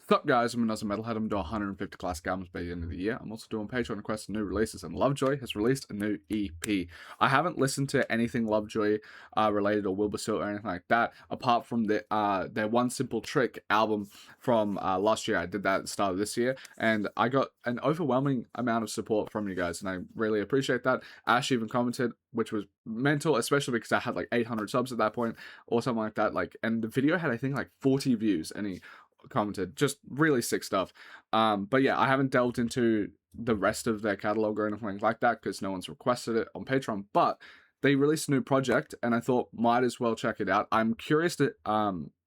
What's up, guys? I'm AUSSIE Metalhead. I'm doing 150 classic albums by the end of the year. I'm also doing Patreon requests and new releases, and Lovejoy has released a new EP. I haven't listened to anything Lovejoy related or Wilbur Soot or anything like that, apart from their One Simple Trick album from last year. I did that at the start of this year, and I got an overwhelming amount of support from you guys, and I really appreciate that. Ash even commented, which was mental, especially because I had like 800 subs at that point or something like that. And the video had, I think, like 40 views, and he commented just really sick stuff. But yeah, I haven't delved into the rest of their catalog or anything like that because no one's requested it on Patreon, but they released a new project and I thought might as well check it out. I'm curious to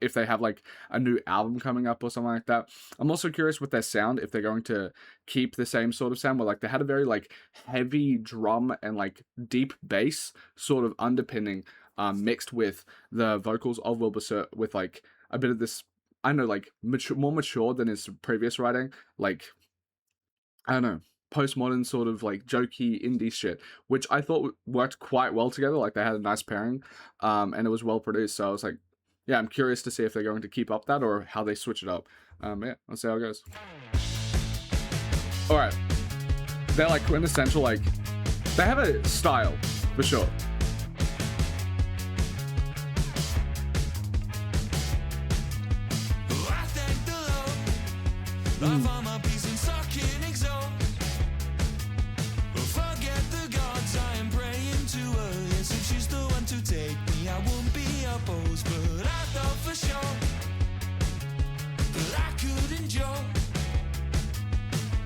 if they have like a new album coming up or something like that. I'm also curious with their sound, if they're going to keep the same sort of sound where like they had a very like heavy drum and like deep bass sort of underpinning mixed with the vocals of Wilbur Soot with like a bit of this, I don't know, like more mature than his previous writing, like, I don't know, postmodern sort of like jokey indie shit, which I thought worked quite well together. Like they had a nice pairing, and it was well produced. So I was like, yeah, I'm curious to see if they're going to keep up that or how they switch it up. Yeah, let's see how it goes. All right, they're like quintessential, like they have a style for sure. I found my peace in sucking exhaust. Forget the gods I am praying to her. Yes, if she's the one to take me, I won't be opposed. But I thought for sure that I could enjoy.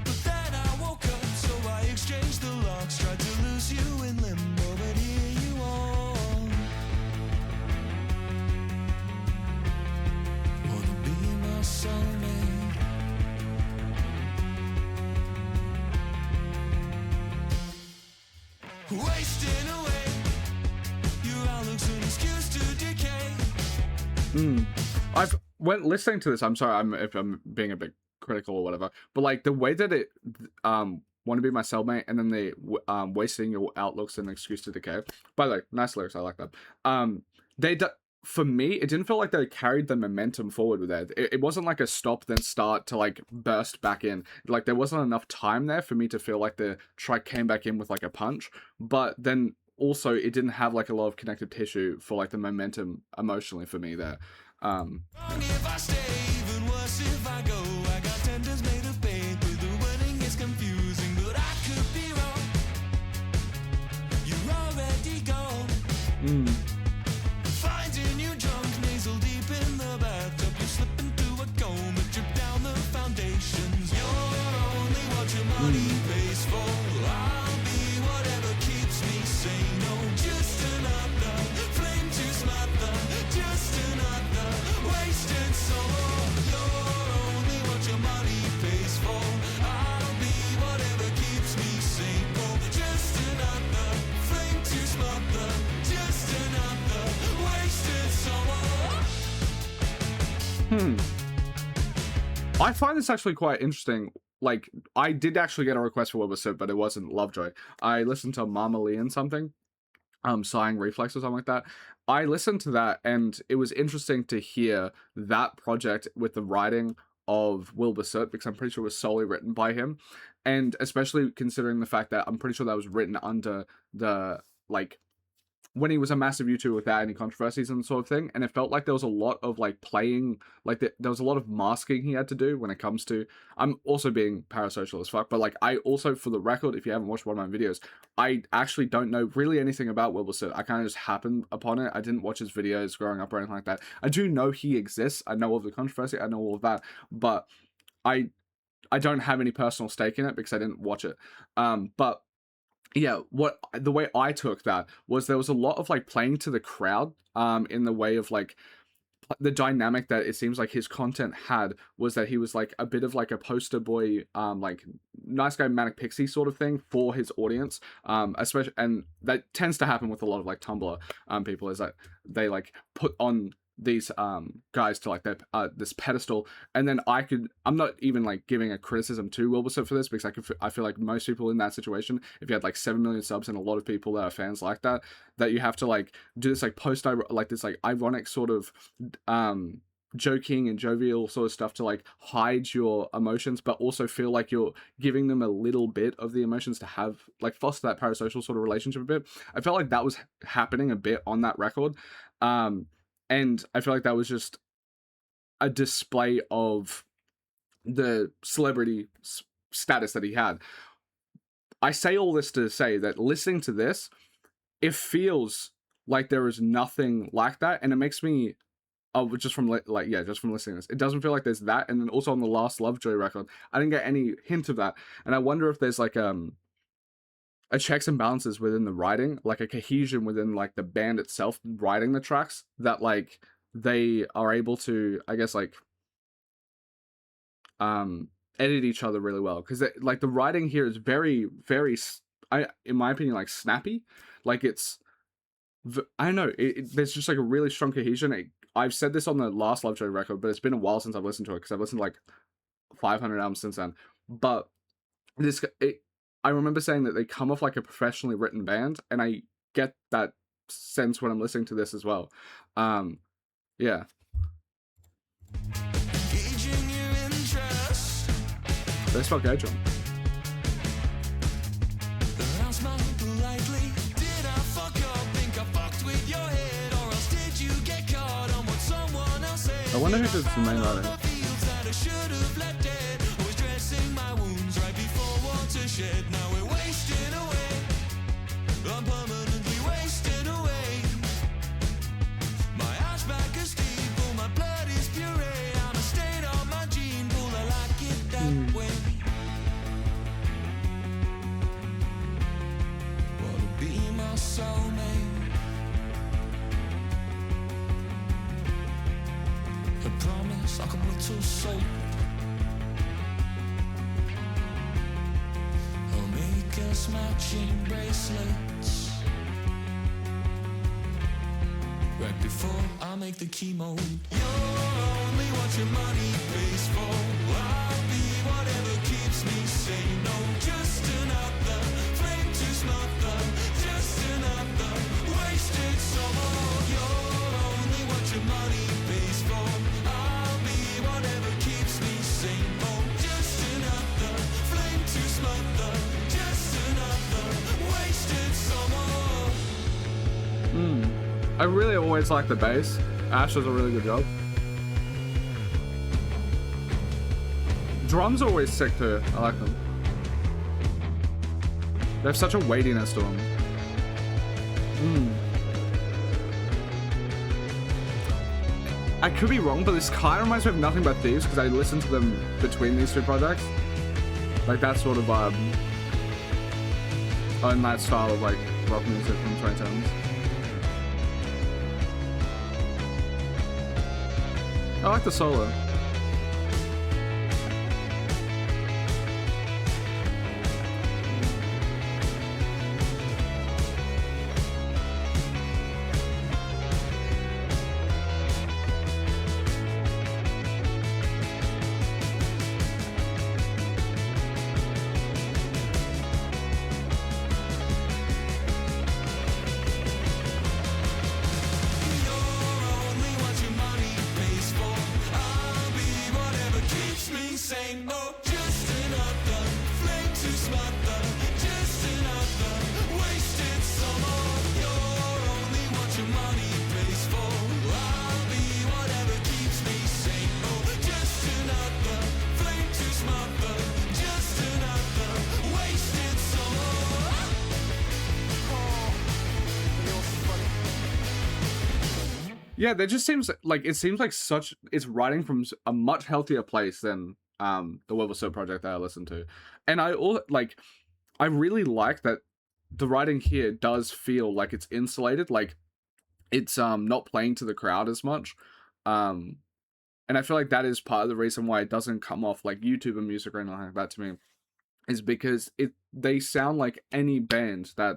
But then I woke up, so I exchanged the locks. Tried to lose you in limbo, but here you are. Wanna be my soulmate? Wasting away, your outlook's an excuse to decay. I've went listening to this. I'm sorry, if I'm being a bit critical or whatever, but like the way that it want to be my cellmate, and then the wasting your outlook's an excuse to decay. By the way, nice lyrics. I like that. For me, it didn't feel like they carried the momentum forward with that. It wasn't like a stop then start to like burst back in. Like there wasn't enough time there for me to feel like the track came back in with like a punch. But then also it didn't have like a lot of connective tissue for like the momentum emotionally for me there. Wrong if I stay, even worse if I go. I got tenders made of paper, the wording is confusing, but I could be wrong. You're already gone. Finding you drunk, nasal deep in the bathtub. You're slipping through a comb, a drip down the foundations. You're only what your money pays for. I'll be whatever keeps me sane. Oh, just another flame to smother. Just another wasted soul. You're only what your money pays for. I'll be whatever keeps me sane. Oh, just another flame to smother. Just another wasted soul. I find this actually quite interesting. Like, I did actually get a request for Wilbur Soot, but it wasn't Lovejoy. I listened to Mama Lee and something, Sighing Reflex or something like that. I listened to that, and it was interesting to hear that project with the writing of Wilbur Soot, because I'm pretty sure it was solely written by him, and especially considering the fact that I'm pretty sure that was written under the, like, when he was a massive YouTuber without any controversies and sort of thing, and it felt like there was a lot of like playing, like there was a lot of masking he had to do when it comes to. I'm also being parasocial as fuck, but like I also, for the record, if you haven't watched one of my videos, I actually don't know really anything about Wilbur Soot. I kind of just happened upon it. I didn't watch his videos growing up or anything like that. I do know he exists. I know all of the controversy. I know all of that, but I don't have any personal stake in it because I didn't watch it. But yeah, the way I took that was there was a lot of like playing to the crowd, in the way of like the dynamic that it seems like his content had was that he was like a bit of like a poster boy, like nice guy manic pixie sort of thing for his audience, especially, and that tends to happen with a lot of like Tumblr people, is that they like put on these guys to like their this pedestal, and then I'm not even like giving a criticism to Wilbur Soot for this, because I feel like most people in that situation, if you had like 7 million subs and a lot of people that are fans like that you have to like do this like like this like ironic sort of joking and jovial sort of stuff to like hide your emotions, but also feel like you're giving them a little bit of the emotions to have like foster that parasocial sort of relationship a bit. I felt like that was happening a bit on that record. And I feel like that was just a display of the celebrity status that he had. I say all this to say that listening to this, it feels like there is nothing like that, and it makes me, oh, just from just from listening to this, it doesn't feel like there's that. And then also on the last Lovejoy record, I didn't get any hint of that, and I wonder if there's like a checks and balances within the writing, like a cohesion within like the band itself writing the tracks, that like they are able to, I guess, like edit each other really well, because like the writing here is very very in my opinion, like snappy. Like it's, I don't know, there's just like a really strong cohesion. I've said this on the last Lovejoy record, but it's been a while since I've listened to it, because I've listened to like 500 albums since then. But I remember saying that they come off like a professionally written band, and I get that sense when I'm listening to this as well. Yeah. Gauging your interest. They spell gauge on. I'll smile politely. Did I fuck up? Think I fucked with your head, or else did you get caught on what someone else said? I wonder who does the main writing. Fields that I should have left dead. Always dressing my wounds right before watershed. Now we're wasting away. I'm permanently wasting away. My eyes back are steeple, my blood is puree. I'm a stain on my gene pool. I like it that way. Wanna be my soulmate. I promise I can whittle soap. I'll make us matching bracelets. Right before I make the chemo. You're only what your money pays for. I'll be whatever keeps me sane. No, just another flame to smother. Just another wasted summer. You're only what your money pays for. I'll be whatever keeps me sane. Oh, just another flame to smother. Just another wasted summer. I really always like the bass. Ash does a really good job. Drums are always sick too. I like them. They have such a weightiness to them. I could be wrong, but this kind of reminds me of Nothing But Thieves, because I listened to them between these two projects. Like that sort of vibe. Oh, and that style of like rock music from 2010s. I like the solo. Yeah, that just seems like it's writing from a much healthier place than the Web So project that I listened to. And I really like that the writing here does feel like it's insulated, like it's not playing to the crowd as much. And I feel like that is part of the reason why it doesn't come off like YouTuber music or anything like that to me, is because they sound like any band that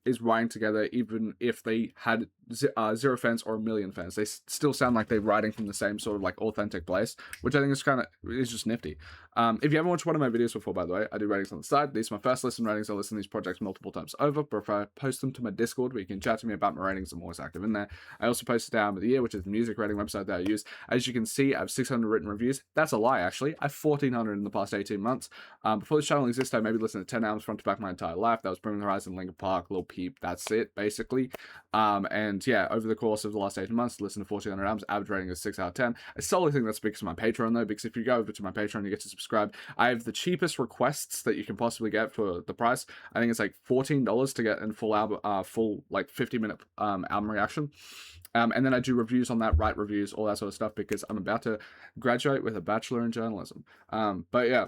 is writing together, even if they had 0 fans or 1 million fans. They still sound like they're writing from the same sort of like authentic place, which I think is just nifty. If you haven't watched one of my videos before, by the way, I do ratings on the side. These are my first listen ratings. I listen to these projects multiple times over, but if I post them to my Discord where you can chat to me about my ratings, I'm always active in there. I also post it down with the year, which is the music rating website that I use. As you can see, I have 600 written reviews. That's a lie, actually. I have 1,400 in the past 18 months. Before this channel existed, I maybe listened to 10 albums front to back my entire life. That was Bring Me the Horizon, Linkin Park, Lil Peep. That's it, basically. And yeah, over the course of the last 18 months, listen to 1,400 albums. Average rating is 6 out of 10. I solely think that's because of my Patreon, though, because if you go over to my Patreon, you get to subscribe. I have the cheapest requests that you can possibly get for the price. I think it's like $14 to get in full album, full like 50-minute album reaction. And then I do reviews on that, write reviews, all that sort of stuff, because I'm about to graduate with a bachelor in journalism. But yeah,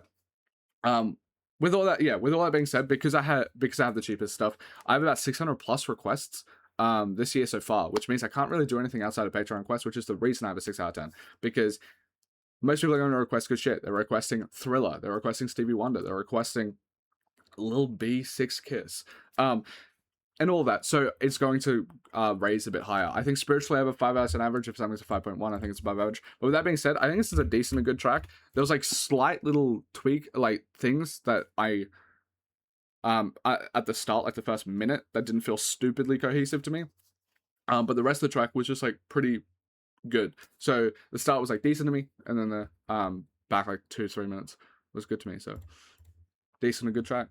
with all that being said, because I have the cheapest stuff, I have about 600 plus requests this year so far, which means I can't really do anything outside of Patreon requests, which is the reason I have a 6 out of 10, because most people are going to request good shit. They're requesting Thriller, they're requesting Stevie Wonder, they're requesting Lil B, 6 Kiss, and all that. So it's going to raise a bit higher. I think spiritually I have a 5 out of 10 average. If something's a 5.1, I think it's above average. But with that being said, I think this is a decent and good track. There was like slight little tweak, like things that I at the start, like the first minute, that didn't feel stupidly cohesive to me. But the rest of the track was just like pretty good. So the start was like decent to me, and then the back like 2-3 minutes was good to me. So decent and good track.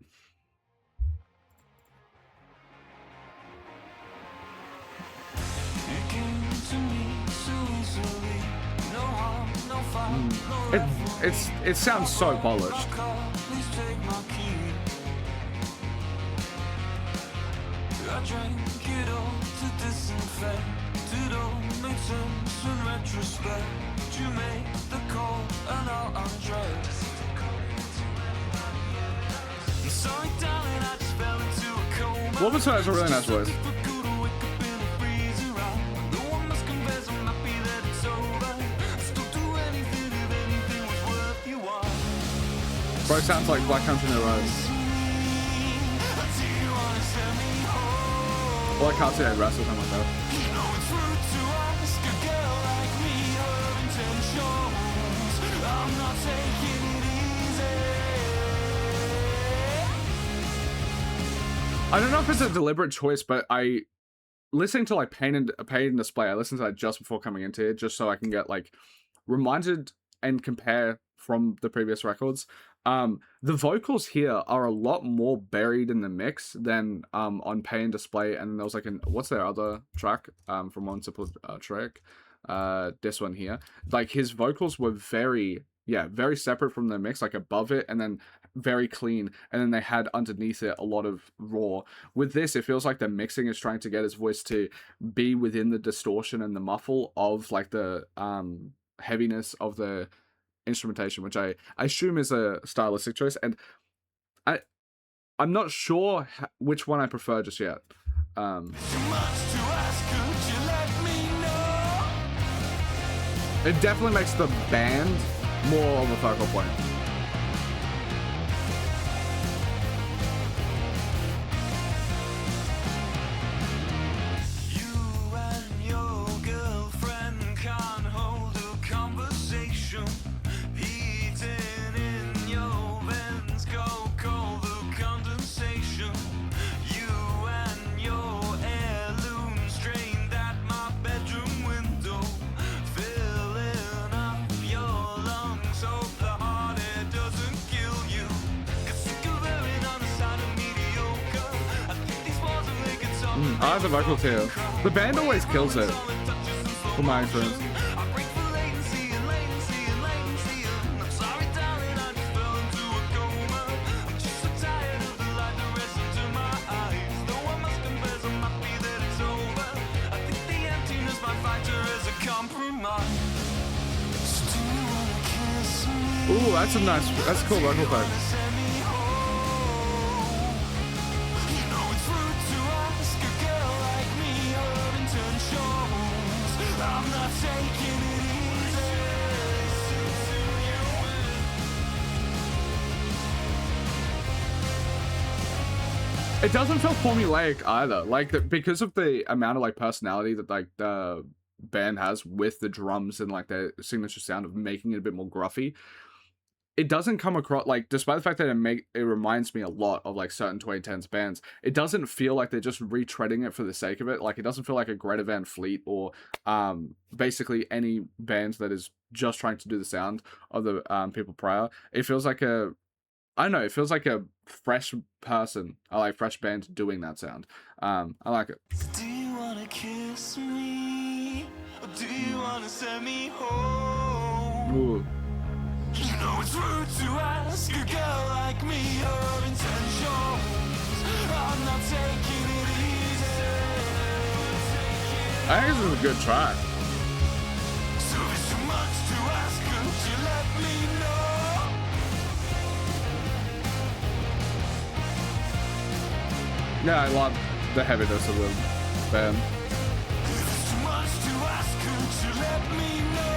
It sounds so polished. I drank it all to disinfect. It all made sense in retrospect. You made the call and now I'm dressed. I'm sorry, darling, I just fell into a coma. Lovejoy has a really nice voice. Bro, sounds like Black Country New Road. Or like Cartier Rest or something like that. I don't know if it's a deliberate choice, but I listening to like Pain and Display, I listened to that just before coming into it, just so I can get like reminded and compare from the previous records. The vocals here are a lot more buried in the mix than on Pay and Display, and there was like what's their other track from One Simple Trick? This one here. Like his vocals were very separate from the mix, like above it, and then very clean, and then they had underneath it a lot of raw. With this, it feels like the mixing is trying to get his voice to be within the distortion and the muffle of like the heaviness of the instrumentation, which I assume is a stylistic choice, and I'm not sure which one I prefer just yet. It definitely makes the band more of a focal point. I like the vocals here. The band always kills it, from my experience. Ooh, that's a cool vocal part. It doesn't feel formulaic either, like because of the amount of like personality that like the band has with the drums and like their signature sound of making it a bit more gruffy. it doesn't come across like, despite the fact that it reminds me a lot of like certain 2010s bands, it doesn't feel like they're just retreading it for the sake of it. Like, it doesn't feel like a Greta Van Fleet or basically any band that is just trying to do the sound of the people prior. It feels like I don't know, it feels like a fresh person, fresh band doing that sound. I like it. Do you wanna kiss me? Or do you wanna send me home? Ooh. You know it's rude to ask a girl like me her intentions. I'm not taking it easy. I think this is a good track. So if it's too much to ask, could you let me know? Yeah, I love the heaviness of the band. If it's too much to ask, could you let me know?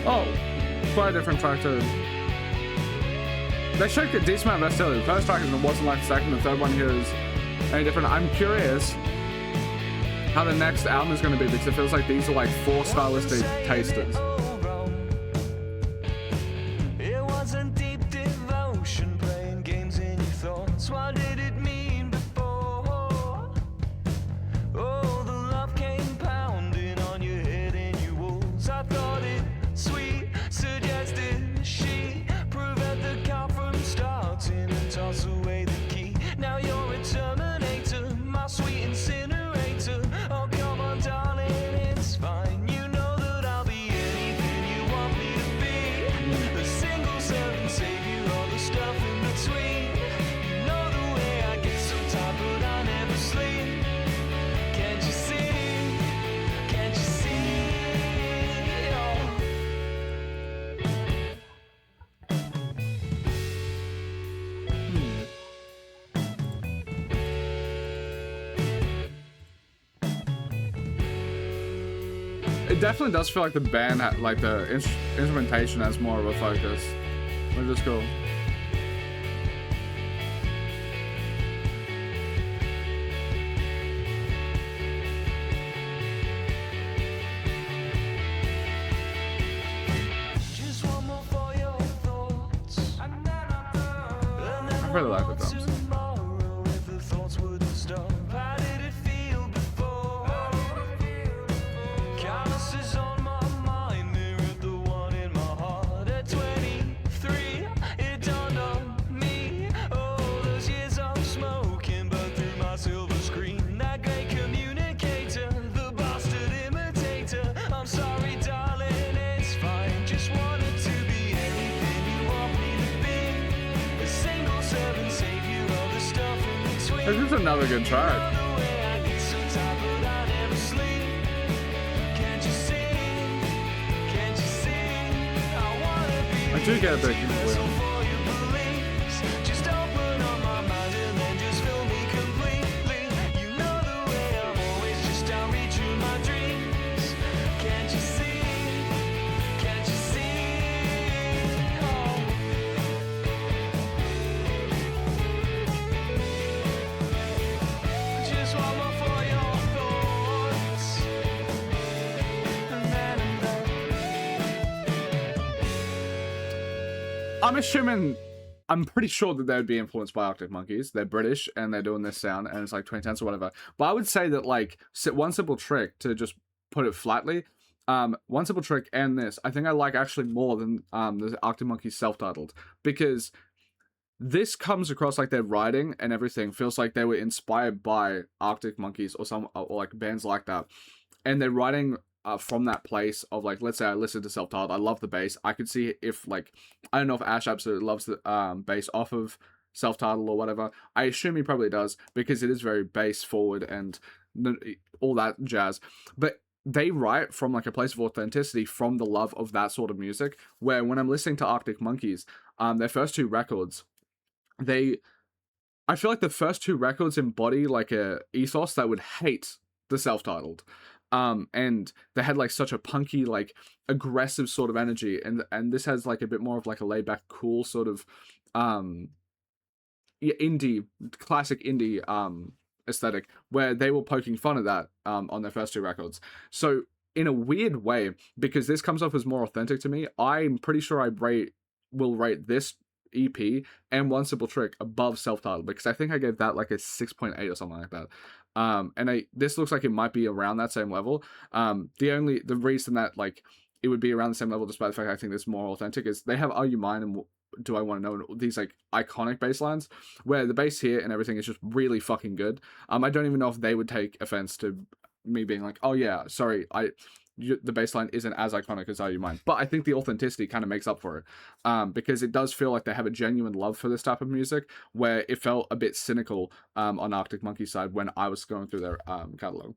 Oh, quite a different track too. They showed a decent amount of versatility. The first track wasn't like the second, the third one here is any different. I'm curious how the next album is going to be, because it feels like these are like 4 stylistic tasters. It wasn't deep devotion, playing games in your thoughts. What did it mean before? Oh, the love came pounding on your head and your walls. I thought it sweet, suggested she prevent the count from starting and toss away the key. Now you're a Terminator, my sweet incinerator. Oh, come on, darling, it's fine. You know that I'll be anything you want me to be. A single servant, savior, all the stuff in between. You know the way I get so tired, but I never sleep. Can't you see? Can't you see? Oh. It definitely does feel like the band, like the instrumentation has more of a focus, which is cool. Just one more for your thoughts. And then I'm done. I really like the drums. Tomorrow, if the thoughts wouldn't stop, how did it feel before? Calluses on my mind mirrored the one in my heart. At 23, it dawned on me. Oh, those years of smoking, but through my silver screen, that great communicator, the bastard imitator. I'm sorry, darling, it's fine. Just wanted to be anything you want me to be. A single servant, savior, all the stuff in between. This is another good track. The way I get so tired, but I never sleep. Can't you see? Can't you see? I wanna be I do get a bit the vessel confused. for your beliefs. Just open up my mind and then just fill me completely. You know the way I'm always just out reaching my dreams. Can't you see? Can't you see? Oh. Just one more for your thoughts. And then I'm done. I'm pretty sure that they would be influenced by Arctic Monkeys. They're British and they're doing this sound, and it's like 2010s or whatever. But I would say that like One Simple Trick, to just put it flatly, One Simple Trick and this, I think I like actually more than the Arctic Monkeys self-titled, because this comes across like their writing and everything feels like they were inspired by Arctic Monkeys or like bands like that, and they're writing from that place of like, let's say I listen to self-titled, I love the bass. I could see if like, I don't know if Ash absolutely loves the bass off of self-titled or whatever. I assume he probably does, because it is very bass forward and all that jazz. But they write from like a place of authenticity, from the love of that sort of music, where when I'm listening to Arctic Monkeys, their first two records, they I feel like the first two records embody like a ethos that would hate the self-titled. And they had like such a punky, like aggressive sort of energy, and this has like a bit more of like a laid back, cool sort of um indie, classic indie aesthetic, where they were poking fun at that on their first two records. So in a weird way, because this comes off as more authentic to me, I'm pretty sure will rate this EP and One Simple Trick above self-titled, because I think I gave that like a 6.8 or something like that. And this looks like it might be around that same level. The reason that like it would be around the same level, despite the fact I think this more authentic, is they have Are You Mine and Do I Want to Know, these like iconic bass lines, where the bass here and everything is just really fucking good. I don't even know if they would take offense to me being like, oh yeah, sorry, the bass line isn't as iconic as Are You Mine, but I think the authenticity kind of makes up for it, because it does feel like they have a genuine love for this type of music, where it felt a bit cynical on Arctic Monkey's side when I was going through their catalog.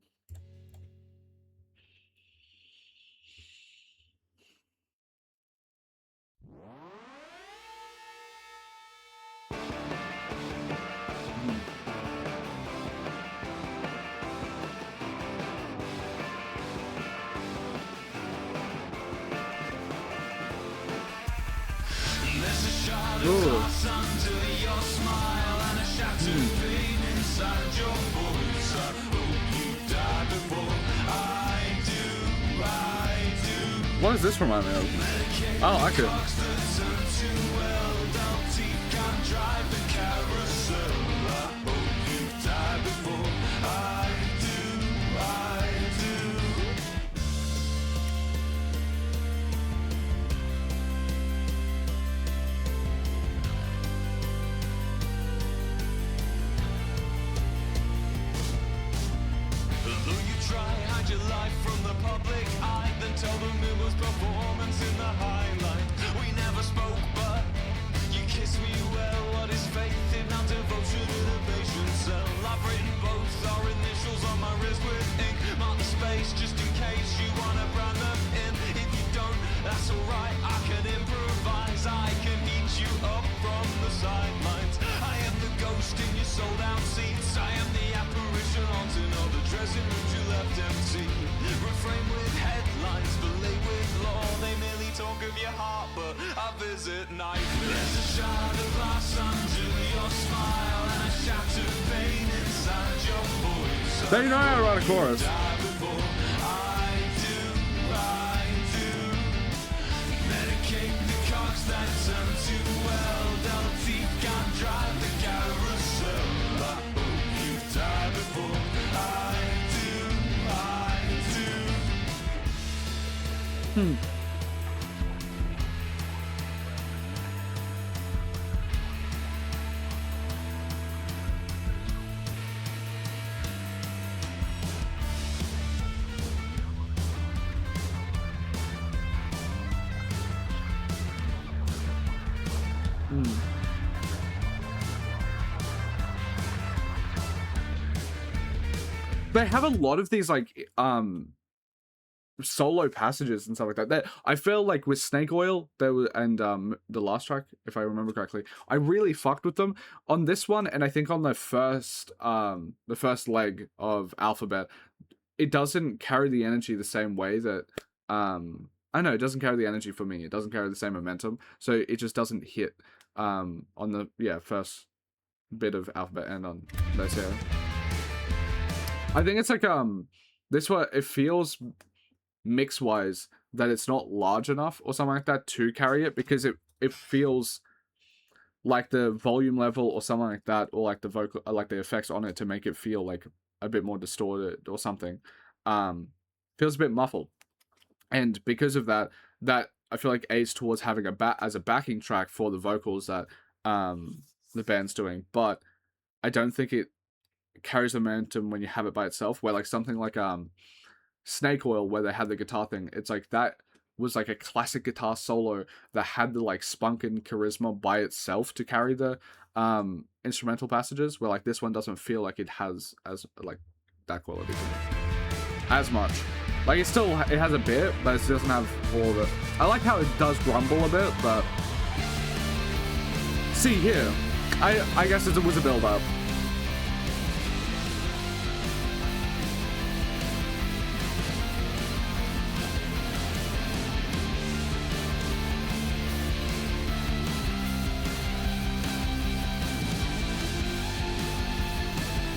Ooh. What does this remind me of? Oh, I could. Your life from the public eye, then tell them it was performance in the highlight. We never spoke, but you kissed me well. What is faith if not devotion to the patient cell? I've written both our initials on my wrist with ink. Mark the space just in case you wanna brand them in. If you don't, that's alright, I can improvise. I can eat you up from the sidelines. I am the ghost in your sold out seats. I am the apparition haunting all the dressing rooms you left empty. Refrain with headlines, belay with law. They merely talk of your heart, but I visit night. There's a shard of glass under your smile and a shattered pain inside your voice. They know how to write a chorus. Medicate the cogs that turn too well. Don't teeth can't drive the carousel. I hope you die before I do. They have a lot of these like solo passages and stuff like that. I feel like with Snake Oil there was, and the last track, if I remember correctly, I really fucked with them on this one, and I think on the first leg of Alphabet, it doesn't carry the energy the same way that I know it doesn't carry the energy for me. It doesn't carry the same momentum, so it just doesn't hit on the first bit of Alphabet and on those here. I think it's like this one, it feels mix wise that it's not large enough or something like that to carry it, because it feels like the volume level or something like that, or like the vocal, like the effects on it to make it feel like a bit more distorted or something, feels a bit muffled. And because of that I feel like aids towards having as a backing track for the vocals that the band's doing, but I don't think it carries the momentum when you have it by itself, where like something like Snake Oil, where they had the guitar thing, it's like that was like a classic guitar solo that had the like spunk and charisma by itself to carry the instrumental passages, where like this one doesn't feel like it has as like that quality as much. Like, it has a bit, but it doesn't have all of it. I like how it does grumble a bit, but see here, I guess it was a build-up.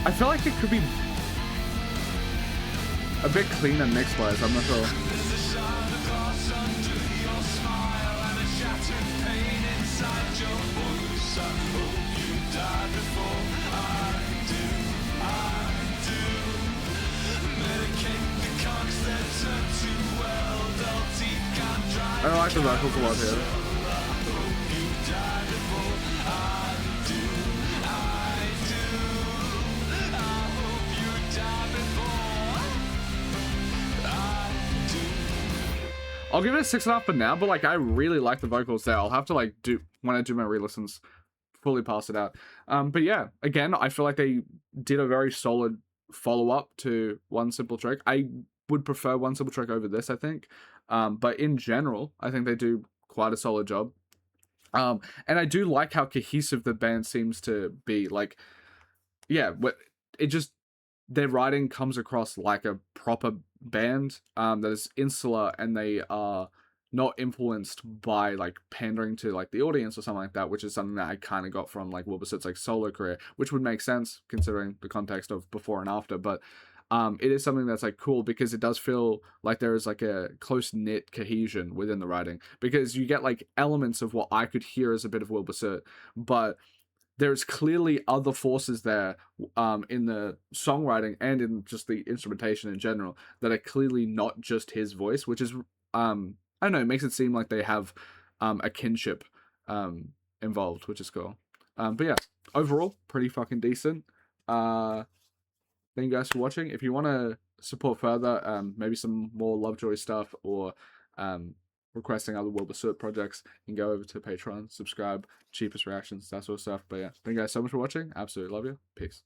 I feel like it could be a bit cleaner mix-wise, I'm not sure. I don't like the vocals a lot here. I'll give it a 6.5 for now, but like I really like the vocals there. I'll have to like when I do my re-listens, fully pass it out. But yeah, again, I feel like they did a very solid follow-up to One Simple Trick. I would prefer One Simple Trick over this, I think. But in general, I think they do quite a solid job. And I do like how cohesive the band seems to be. Like, yeah, it just, their writing comes across like a proper band that is insular, and they are not influenced by like pandering to like the audience or something like that, which is something that I kind of got from like Wilbuset's like solo career, which would make sense considering the context of before and after. But it is something that's like cool because it does feel like there is like a close knit cohesion within the writing, because you get like elements of what I could hear as a bit of Wilbuset, but there's clearly other forces there in the songwriting and in just the instrumentation in general that are clearly not just his voice, which is I don't know, it makes it seem like they have a kinship involved, which is cool. But yeah, overall pretty fucking decent. Thank you guys for watching. If you want to support further, maybe some more Lovejoy stuff, or requesting other Wilbur projects, you can go over to Patreon, subscribe, cheapest reactions, that sort of stuff. But yeah, thank you guys so much for watching. Absolutely love you. Peace.